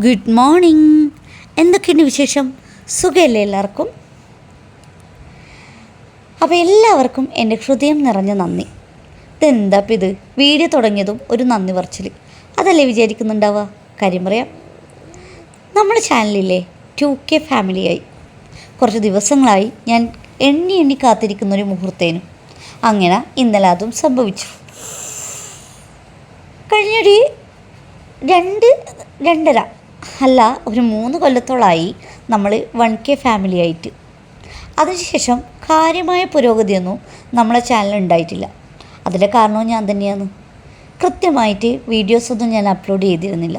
Good morning. എന്തൊക്കെയുണ്ട് വിശേഷം? സുഖമല്ലേ എല്ലാവർക്കും? അപ്പോൾ എല്ലാവർക്കും എൻ്റെ ഹൃദയം നിറഞ്ഞ നന്ദി. ഇതെന്താ ഇപ്പം ഇത്? വീഡിയോ തുടങ്ങിയതും ഒരു നന്ദി പറച്ചിൽ, അതല്ലേ വിചാരിക്കുന്നുണ്ടാവുക? കാര്യം പറയാം. നമ്മുടെ ചാനലിലെ 2K ഫാമിലിയായി കുറച്ച് ദിവസങ്ങളായി ഞാൻ എണ്ണി കാത്തിരിക്കുന്നൊരു മുഹൂർത്തേനും. അങ്ങനെ ഇന്നലെ അതും സംഭവിച്ചു. കഴിഞ്ഞൊരു 2-2.5 അല്ല, ഒരു 3 കൊല്ലത്തോളമായി നമ്മൾ 1K ഫാമിലി ആയിട്ട്. അതിനുശേഷം കാര്യമായ പുരോഗതിയൊന്നും നമ്മളെ ചാനൽ ഉണ്ടായിട്ടില്ല. അതിൻ്റെ കാരണവും ഞാൻ തന്നെയാണ്. കൃത്യമായിട്ട് വീഡിയോസൊന്നും ഞാൻ അപ്ലോഡ് ചെയ്തിരുന്നില്ല.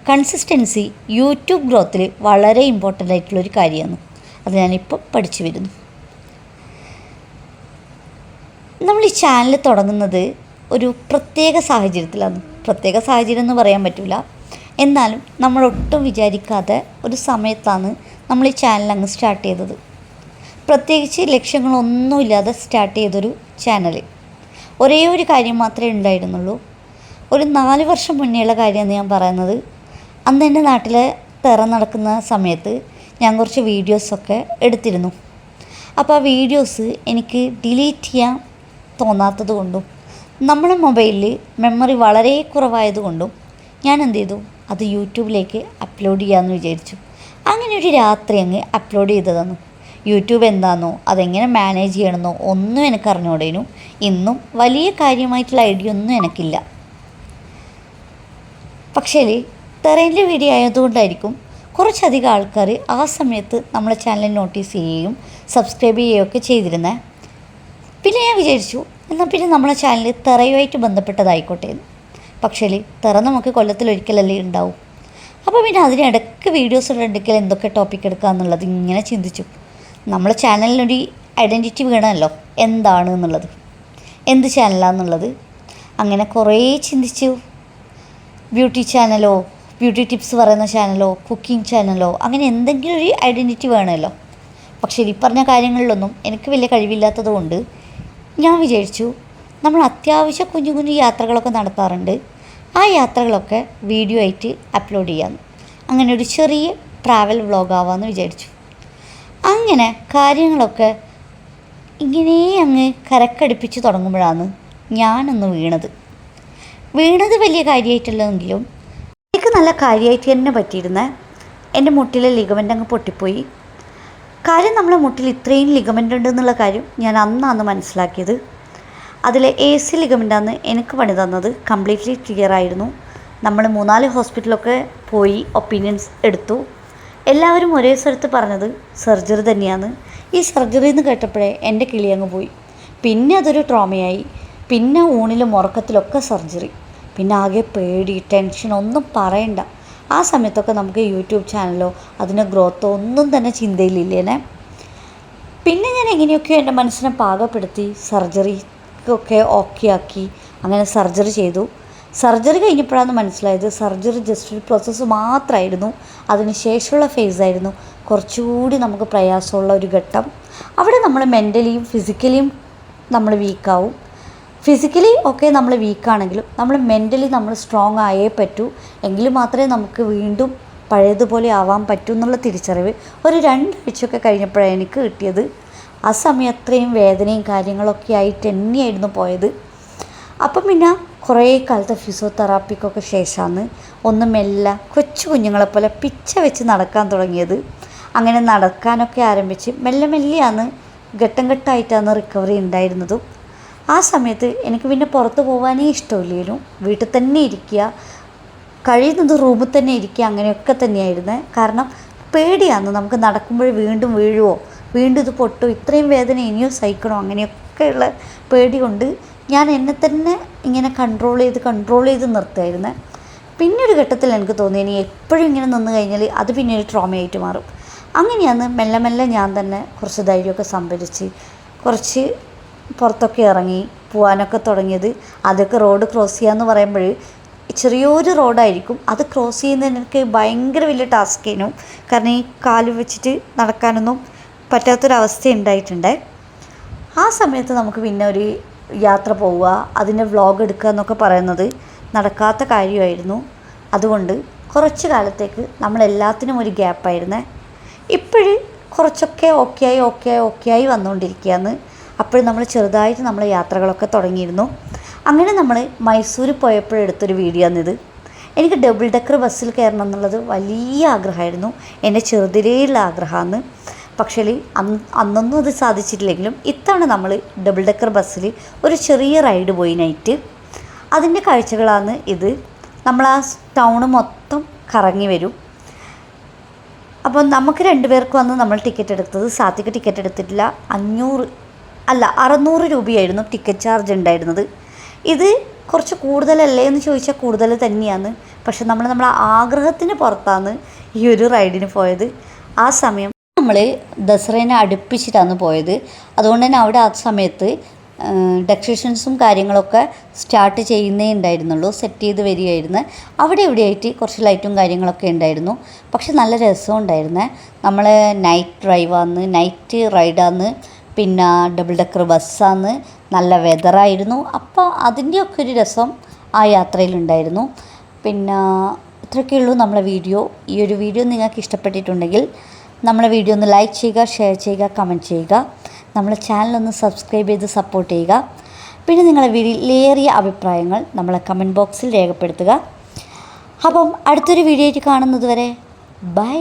കൺസിസ്റ്റൻസി യൂട്യൂബ് ഗ്രോത്തിൽ വളരെ ഇമ്പോർട്ടൻ്റ് ആയിട്ടുള്ളൊരു കാര്യമാണ്. അത് ഞാനിപ്പോൾ പഠിച്ചു വരുന്നു. നമ്മൾ ഈ ചാനൽ തുടങ്ങുന്നത് ഒരു പ്രത്യേക സാഹചര്യത്തിലാണ്. പ്രത്യേക സാഹചര്യം എന്ന് പറയാൻ പറ്റില്ല, എന്നാലും നമ്മളൊട്ടും വിചാരിക്കാതെ ഒരു സമയത്താണ് നമ്മൾ ഈ ചാനൽ അങ്ങ് സ്റ്റാർട്ട് ചെയ്തത്. പ്രത്യേകിച്ച് ലക്ഷ്യങ്ങളൊന്നുമില്ലാതെ സ്റ്റാർട്ട് ചെയ്തൊരു ചാനൽ. ഒരേ ഒരു കാര്യം മാത്രമേ ഉണ്ടായിരുന്നുള്ളൂ. ഒരു 4 വർഷം മുന്നേയുള്ള കാര്യമാണ് ഞാൻ പറയുന്നത്. അന്ന് എൻ്റെ നാട്ടിലെ തെറ നടക്കുന്ന സമയത്ത് ഞാൻ കുറച്ച് വീഡിയോസൊക്കെ എടുത്തിരുന്നു. അപ്പോൾ ആ വീഡിയോസ് എനിക്ക് ഡിലീറ്റ് ചെയ്യാൻ തോന്നാത്തത് കൊണ്ടും നമ്മുടെ മൊബൈലിൽ മെമ്മറി വളരെ കുറവായതുകൊണ്ടും ഞാൻ എന്ത് ചെയ്തു, അത് യൂട്യൂബിലേക്ക് അപ്ലോഡ് ചെയ്യാമെന്ന് വിചാരിച്ചു. അങ്ങനെ ഒരു രാത്രി അങ്ങ് അപ്ലോഡ് ചെയ്തതാണ്. യൂട്യൂബ് എന്താണെന്നോ അതെങ്ങനെ മാനേജ് ചെയ്യണമെന്നോ ഒന്നും എനിക്ക് അറിഞ്ഞുകൂടേനു. ഇന്നും വലിയ കാര്യമായിട്ടുള്ള ഐഡിയ ഒന്നും എനിക്കില്ല. പക്ഷേ തെറേൻ്റെ വീഡിയോ ആയതുകൊണ്ടായിരിക്കും കുറച്ചധികം ആൾക്കാർ ആ സമയത്ത് നമ്മളെ ചാനൽ നോട്ടീസ് ചെയ്യുകയും സബ്സ്ക്രൈബ് ചെയ്യുകയൊക്കെ ചെയ്തിരുന്നത്. പിന്നെ ഞാൻ വിചാരിച്ചു, എന്നാൽ പിന്നെ നമ്മളെ ചാനൽ തെറയുമായിട്ട് ബന്ധപ്പെട്ടതായിക്കോട്ടെ എന്ന്. പക്ഷേ തെറ നമുക്ക് കൊല്ലത്തിലൊരിക്കലല്ലേ ഉണ്ടാവും. അപ്പോൾ പിന്നെ അതിനിടയ്ക്ക് വീഡിയോസ് ഇടണ്ടെങ്കിൽ എന്തൊക്കെ ടോപ്പിക് എടുക്കുക എന്നുള്ളത് ഇങ്ങനെ ചിന്തിച്ചു. നമ്മളെ ചാനലിനൊരു ഐഡൻറ്റിറ്റി വേണമല്ലോ, എന്താണ് എന്നുള്ളത്, എന്ത് ചാനലാണെന്നുള്ളത്. അങ്ങനെ കുറേ ചിന്തിച്ചു. ബ്യൂട്ടി ചാനലോ, ബ്യൂട്ടി ടിപ്സ് പറയുന്ന ചാനലോ, കുക്കിംഗ് ചാനലോ, അങ്ങനെ എന്തെങ്കിലും ഒരു ഐഡൻറ്റിറ്റി വേണമല്ലോ. പക്ഷേ ഈ പറഞ്ഞ കാര്യങ്ങളിലൊന്നും എനിക്ക് വലിയ കഴിവില്ലാത്തത് കൊണ്ട് ഞാൻ വിചാരിച്ചു, നമ്മൾ അത്യാവശ്യം കുഞ്ഞു കുഞ്ഞു യാത്രകളൊക്കെ നടത്താറുണ്ട്, ആ യാത്രകളൊക്കെ വീഡിയോ ആയിട്ട് അപ്ലോഡ് ചെയ്യാമെന്ന്. അങ്ങനെ ഒരു ചെറിയ ട്രാവൽ വ്ളോഗാവാമെന്ന് വിചാരിച്ചു. അങ്ങനെ കാര്യങ്ങളൊക്കെ ഇങ്ങനെ അങ്ങ് കരക്കടുപ്പിച്ച് തുടങ്ങുമ്പോഴാണ് ഞാനൊന്ന് വീണത് വലിയ കാര്യമായിട്ടല്ലെങ്കിലും എനിക്ക് നല്ല കാര്യമായിട്ട് തന്നെ പറ്റിയിരുന്നത്. എൻ്റെ മുട്ടിലെ ലിഗമെൻ്റ് അങ്ങ് പൊട്ടിപ്പോയി. കാര്യം നമ്മളെ മുട്ടിൽ ഇത്രയും ലിഗമെൻ്റ് ഉണ്ടെന്നുള്ള കാര്യം ഞാൻ അന്നാണ് മനസ്സിലാക്കിയത്. അതിലെ AC ലിഗമെൻ്റാണ് എനിക്ക് പണി തന്നത്. കംപ്ലീറ്റ്ലി ക്ലിയർ ആയിരുന്നു. നമ്മൾ 3-4 ഹോസ്പിറ്റലൊക്കെ പോയി ഒപ്പീനിയൻസ് എടുത്തു. എല്ലാവരും ഒരേ സ്ഥലത്ത് പറഞ്ഞത് സർജറി തന്നെയാണ്. ഈ സർജറി എന്ന് കേട്ടപ്പോഴേ എൻ്റെ കിളി അങ്ങ് പോയി. പിന്നെ അതൊരു ട്രോമയായി. പിന്നെ ഊണിലും ഉറക്കത്തിലൊക്കെ സർജറി. പിന്നെ ആകെ പേടി, ടെൻഷൻ, ഒന്നും പറയണ്ട. ആ സമയത്തൊക്കെ നമുക്ക് യൂട്യൂബ് ചാനലോ അതിൻ്റെ ഗ്രോത്തോ ഒന്നും തന്നെ ചിന്തയിലില്ലേനെ. പിന്നെ ഞാൻ എങ്ങനെയൊക്കെയോ എൻ്റെ മനസ്സിനെ പാകപ്പെടുത്തി സർജറിക്കൊക്കെ ഓക്കെ ആക്കി. അങ്ങനെ സർജറി ചെയ്തു. സർജറി കഴിഞ്ഞപ്പോഴാണ് മനസ്സിലായത്, സർജറി ജസ്റ്റ് ഒരു പ്രോസസ്സ് മാത്രമായിരുന്നു. അതിന് ശേഷമുള്ള ഫേസായിരുന്നു കുറച്ചുകൂടി നമുക്ക് പ്രയാസമുള്ള ഒരു ഘട്ടം. അവിടെ നമ്മൾ മെൻ്റലിയും ഫിസിക്കലിയും നമ്മൾ വീക്കാവും. ഫിസിക്കലി ഒക്കെ നമ്മൾ വീക്കാണെങ്കിലും നമ്മൾ മെൻ്റലി നമ്മൾ സ്ട്രോങ് ആയേ പറ്റൂ. എങ്കിൽ മാത്രമേ നമുക്ക് വീണ്ടും പഴയതുപോലെ ആവാൻ പറ്റൂ എന്നുള്ള തിരിച്ചറിവ് ഒരു 2 ആഴ്ചയൊക്കെ കഴിഞ്ഞപ്പോഴാണ് എനിക്ക് കിട്ടിയത്. ആ സമയം അത്രയും വേദനയും കാര്യങ്ങളൊക്കെ ആയിട്ട് തന്നെയായിരുന്നു പോയത്. അപ്പം പിന്നെ കുറേ കാലത്തെ ഫിസിയോതെറാപ്പിക്കൊക്കെ ശേഷമാണ് ഒന്ന് മെല്ലെ കൊച്ചു കുഞ്ഞുങ്ങളെപ്പോലെ പിച്ച വെച്ച് നടക്കാൻ തുടങ്ങിയത്. അങ്ങനെ നടക്കാനൊക്കെ ആരംഭിച്ച് മെല്ലെയാണ് ഘട്ടം ഘട്ടമായിട്ടാണ് റിക്കവറി ഉണ്ടായിരുന്നതും. ആ സമയത്ത് എനിക്ക് പിന്നെ പുറത്ത് പോകാനേ ഇഷ്ടമില്ലായിരുന്നു. വീട്ടിൽ തന്നെ ഇരിക്കുക, കഴിയുന്നത് റൂമിൽ തന്നെ ഇരിക്കുക, അങ്ങനെയൊക്കെ തന്നെയായിരുന്നു. കാരണം പേടിയാണ്, നമുക്ക് നടക്കുമ്പോൾ വീണ്ടും വീഴുമോ, വീണ്ടും ഇത് പൊട്ടോ, ഇത്രയും വേദന ഇനിയും സഹിക്കണോ, അങ്ങനെയൊക്കെയുള്ള പേടി കൊണ്ട് ഞാൻ എന്നെ തന്നെ ഇങ്ങനെ കൺട്രോൾ ചെയ്ത് നിർത്തുമായിരുന്നു. പിന്നെ ഒരു ഘട്ടത്തിൽ എനിക്ക് തോന്നി, ഇനി എപ്പോഴും ഇങ്ങനെ നിന്ന് കഴിഞ്ഞാൽ അത് പിന്നെ ഒരു ട്രോമയായിട്ട് മാറും. അങ്ങനെയാണ് മെല്ലെ ഞാൻ തന്നെ കുറച്ച് ധൈര്യമൊക്കെ സംഭരിച്ച് കുറച്ച് പുറത്തൊക്കെ ഇറങ്ങി പോകാനൊക്കെ തുടങ്ങിയത്. അതൊക്കെ റോഡ് ക്രോസ് ചെയ്യാന്ന് പറയുമ്പോൾ ചെറിയൊരു റോഡായിരിക്കും, അത് ക്രോസ് ചെയ്യുന്നതിന് എനിക്ക് ഭയങ്കര വലിയ ടാസ്ക് ആയിരുന്നു. കാരണം ഈ കാല് വെച്ചിട്ട് നടക്കാനൊന്നും പറ്റാത്തൊരവസ്ഥ ഉണ്ടായിട്ടുണ്ട്. ആ സമയത്ത് നമുക്ക് പിന്നെ ഒരു യാത്ര പോവുക, അതിൻ്റെ വ്ളോഗ് എടുക്കുക എന്നൊക്കെ പറയുന്നത് നടക്കാത്ത കാര്യമായിരുന്നു. അതുകൊണ്ട് കുറച്ച് കാലത്തേക്ക് നമ്മളെല്ലാത്തിനും ഒരു ഗ്യാപ്പായിരുന്നേ. ഇപ്പോഴും കുറച്ചൊക്കെ ഓക്കെ ആയി വന്നുകൊണ്ടിരിക്കുകയാണ്. അപ്പോഴും നമ്മൾ ചെറുതായിട്ട് നമ്മൾ യാത്രകളൊക്കെ തുടങ്ങിയിരുന്നു. അങ്ങനെ നമ്മൾ മൈസൂർ പോയപ്പോഴെടുത്തൊരു വീഡിയോ ആണിത്. എനിക്ക് ഡബിൾ ഡെക്കർ ബസ്സിൽ കയറണം എന്നുള്ളത് വലിയ ആഗ്രഹമായിരുന്നു, എൻ്റെ ചെറുതിലേയുള്ള ആഗ്രഹമാണ്. പക്ഷേ അന്നൊന്നും അത് സാധിച്ചിട്ടില്ലെങ്കിലും ഇത്തവണ നമ്മൾ ഡബിൾ ഡെക്കർ ബസ്സിൽ ഒരു ചെറിയ റൈഡ് പോയി നൈറ്റ്. അതിൻ്റെ കാഴ്ചകളാണ് ഇത്. നമ്മൾ ആ ടൗണ് മൊത്തം കറങ്ങി വരും. അപ്പോൾ നമുക്ക് 2 പേർക്ക് വന്ന് നമ്മൾ ടിക്കറ്റ് എടുത്തത്, സാത്തിക്ക് ടിക്കറ്റ് എടുത്തിട്ടില്ല. 600 രൂപയായിരുന്നു ടിക്കറ്റ് ചാർജ് ഉണ്ടായിരുന്നത്. ഇത് കുറച്ച് കൂടുതലല്ലേ എന്ന് ചോദിച്ചാൽ കൂടുതൽ തന്നെയാണ്. പക്ഷെ നമ്മളെ ആഗ്രഹത്തിന് പുറത്താണ് ഈ ഒരു റൈഡിന് പോയത്. ആ സമയം നമ്മൾ ദസറേനെ അടുപ്പിച്ചിട്ടാണ് പോയത്. അതുകൊണ്ട് തന്നെ അവിടെ ആ സമയത്ത് ഡെക്കറേഷൻസും കാര്യങ്ങളൊക്കെ സ്റ്റാർട്ട് ചെയ്യുന്നേ ഉണ്ടായിരുന്നുള്ളൂ, സെറ്റ് ചെയ്ത് വരികയായിരുന്നു. അവിടെ ഇവിടെയായിട്ട് കുറച്ച് ലൈറ്റും കാര്യങ്ങളൊക്കെ ഉണ്ടായിരുന്നു. പക്ഷെ നല്ല രസം ഉണ്ടായിരുന്നേ. നമ്മൾ നൈറ്റ് റൈഡാന്ന്, പിന്നെ ഡബിൾ ഡെക്കർ ബസ്സാന്ന്, നല്ല വെതറായിരുന്നു. അപ്പോൾ അതിൻ്റെയൊക്കെ ഒരു രസം ആ യാത്രയിലുണ്ടായിരുന്നു. പിന്നെ ഇത്രയൊക്കെ ഉള്ളൂ നമ്മളെ വീഡിയോ. ഈ ഒരു വീഡിയോ നിങ്ങൾക്ക് ഇഷ്ടപ്പെട്ടിട്ടുണ്ടെങ്കിൽ നമ്മളെ വീഡിയോ ഒന്ന് ലൈക്ക് ചെയ്യുക, ഷെയർ ചെയ്യുക, കമൻറ്റ് ചെയ്യുക. നമ്മളെ ചാനലൊന്ന് സബ്സ്ക്രൈബ് ചെയ്ത് സപ്പോർട്ട് ചെയ്യുക. പിന്നെ നിങ്ങളെ വിലയേറിയ അഭിപ്രായങ്ങൾ നമ്മളെ കമൻറ്റ് ബോക്സിൽ രേഖപ്പെടുത്തുക. അപ്പം അടുത്തൊരു വീഡിയോ ആയിട്ട് കാണുന്നത് വരെ ബൈ.